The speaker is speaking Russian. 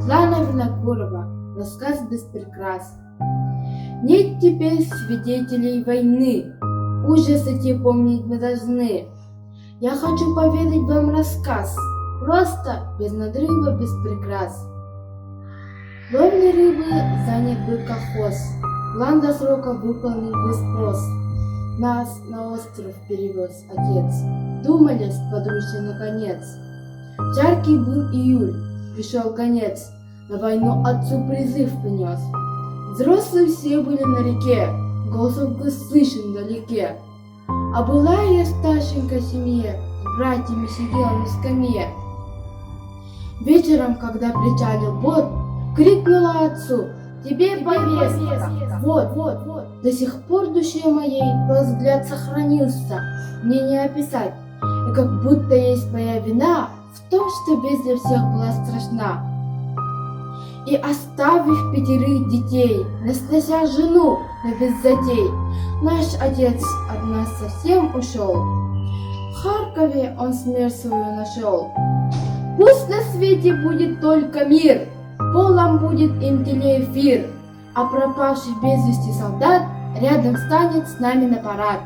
Светлана Винокурова. Рассказ без прикрас. Нет теперь свидетелей войны, ужасы те помнить мы должны. Я хочу поведать вам рассказ, просто, без надрыва, без прикрас. Ловля рыбы занят был колхоз, план до срока выполнен без спрос. Нас на остров перевез отец, думали с подружкой наконец. Жаркий был июль, пришел конец, на войну отцу призыв принес. Взрослые все были на реке, голосов был слышен вдалеке. А была я в старшенькой семье, с братьями сидела на скамье. Вечером, когда причалил бот, крикнула отцу: «Тебе повестка! Вот!» До сих пор в душе моей тот взгляд сохранился, мне не описать. И как будто есть моя вина в том, что без для всех была страшна. И оставив 5 детей, настося жену, но без затей, наш отец от нас совсем ушел. В Харькове он смерть свою нашел. Пусть на свете будет только мир, полом будет им телеэфир, а пропавший без вести солдат рядом станет с нами на парад.